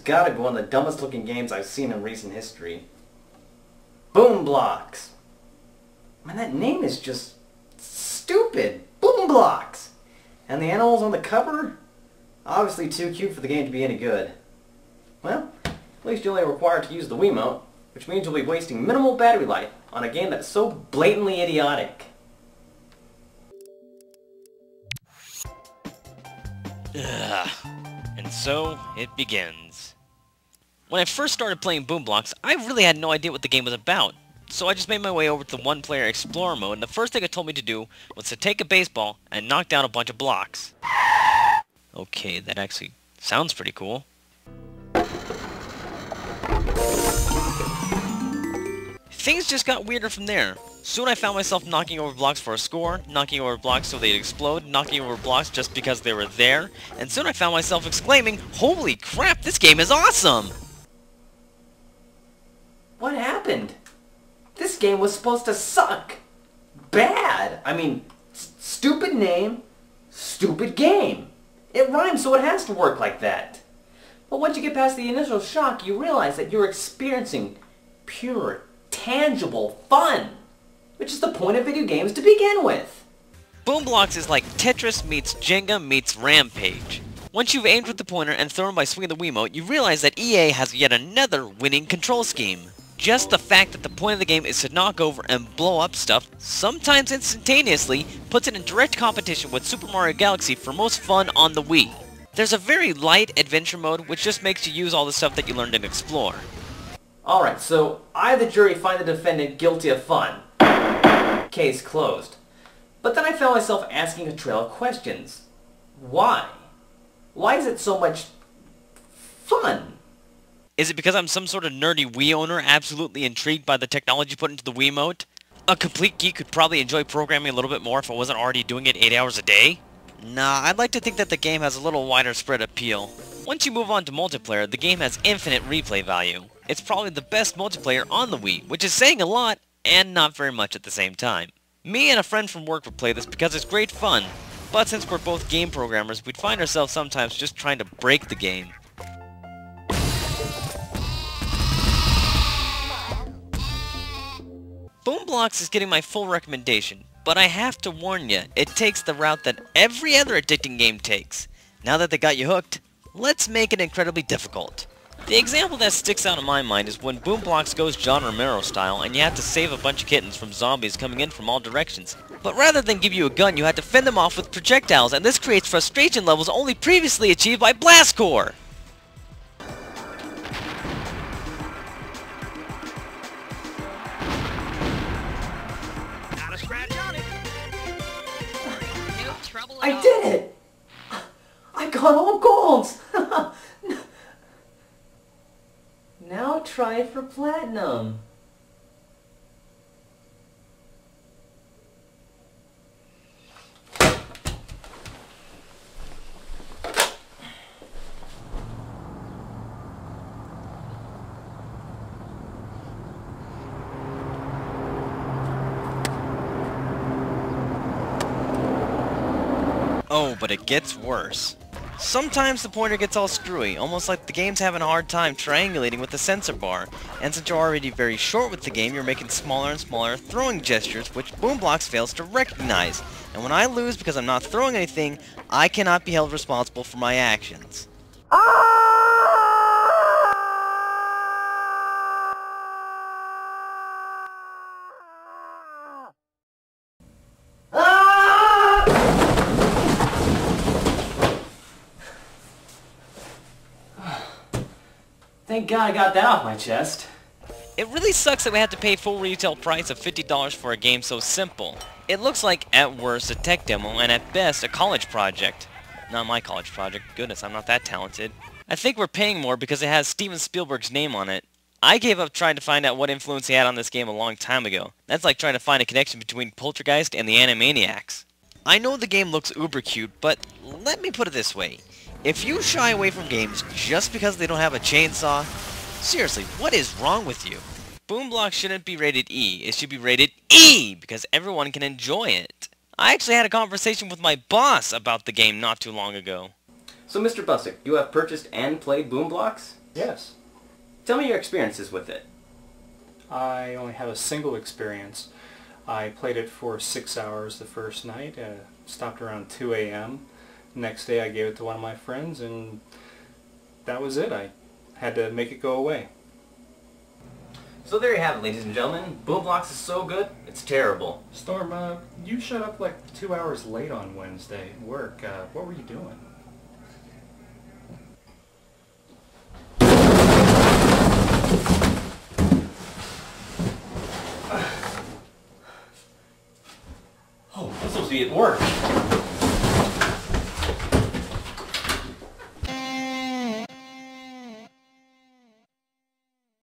gotta be one of the dumbest looking games I've seen in recent history. Blox. Man, that name is just stupid. Blox. And the animals on the cover? Obviously too cute for the game to be any good. Well, at least you're only required to use the Wiimote, which means you'll be wasting minimal battery life on a game that's so blatantly idiotic. Ugh. And so, it begins. When I first started playing Blox, I really had no idea what the game was about. So I just made my way over to the one-player Explorer mode, and the first thing it told me to do was to take a baseball and knock down a bunch of blocks. Okay, that actually sounds pretty cool. Things just got weirder from there. Soon I found myself knocking over blocks for a score, knocking over blocks so they'd explode, knocking over blocks just because they were there, and soon I found myself exclaiming, "Holy crap, this game is awesome!" What happened? This game was supposed to suck. Bad. I mean, stupid name, stupid game. It rhymes, so it has to work like that. But once you get past the initial shock, you realize that you're experiencing pure, tangible fun, which is the point of video games to begin with. Blox is like Tetris meets Jenga meets Rampage. Once you've aimed with the pointer and thrown by swinging the Wiimote, you realize that EA has yet another winning control scheme. Just the fact that the point of the game is to knock over and blow up stuff, sometimes instantaneously, puts it in direct competition with Super Mario Galaxy for most fun on the Wii. There's a very light adventure mode which just makes you use all the stuff that you learned in Explore. Alright, so I, the jury, find the defendant guilty of fun. Case closed. But then I found myself asking a trail of questions. Why? Why is it so much fun? Is it because I'm some sort of nerdy Wii owner absolutely intrigued by the technology put into the Wiimote? A complete geek could probably enjoy programming a little bit more if I wasn't already doing it 8 hours a day? Nah, I'd like to think that the game has a little wider spread appeal. Once you move on to multiplayer, the game has infinite replay value. It's probably the best multiplayer on the Wii, which is saying a lot, and not very much at the same time. Me and a friend from work would play this because it's great fun, but since we're both game programmers, we'd find ourselves sometimes just trying to break the game. Blox is getting my full recommendation, but I have to warn you, it takes the route that every other addicting game takes. Now that they got you hooked, let's make it incredibly difficult. The example that sticks out in my mind is when Blox goes John Romero style and you have to save a bunch of kittens from zombies coming in from all directions. But rather than give you a gun, you have to fend them off with projectiles, and this creates frustration levels only previously achieved by Blast Core! I did it! I got all golds! Now try for platinum. Oh, but it gets worse. Sometimes the pointer gets all screwy, almost like the game's having a hard time triangulating with the sensor bar, and since you're already very short with the game, you're making smaller and smaller throwing gestures, which Blox fails to recognize. And when I lose because I'm not throwing anything, I cannot be held responsible for my actions. Thank God I got that off my chest. It really sucks that we have to pay full retail price of $50 for a game so simple. It looks like, at worst, a tech demo, and at best, a college project. Not my college project. Goodness, I'm not that talented. I think we're paying more because it has Steven Spielberg's name on it. I gave up trying to find out what influence he had on this game a long time ago. That's like trying to find a connection between Poltergeist and the Animaniacs. I know the game looks uber cute, but let me put it this way. If you shy away from games just because they don't have a chainsaw, seriously, what is wrong with you? Blox shouldn't be rated E, it should be rated E, because everyone can enjoy it. I actually had a conversation with my boss about the game not too long ago. So Mr. Busick, you have purchased and played Blox? Yes. Tell me your experiences with it. I only have a single experience. I played it for 6 hours the first night, stopped around 2 a.m. Next day I gave it to one of my friends, and that was it. I had to make it go away. So there you have it, ladies and gentlemen. Blox is so good, it's terrible. Storm, you showed up like 2 hours late on Wednesday at work. What were you doing? Oh, I'm supposed to be at work.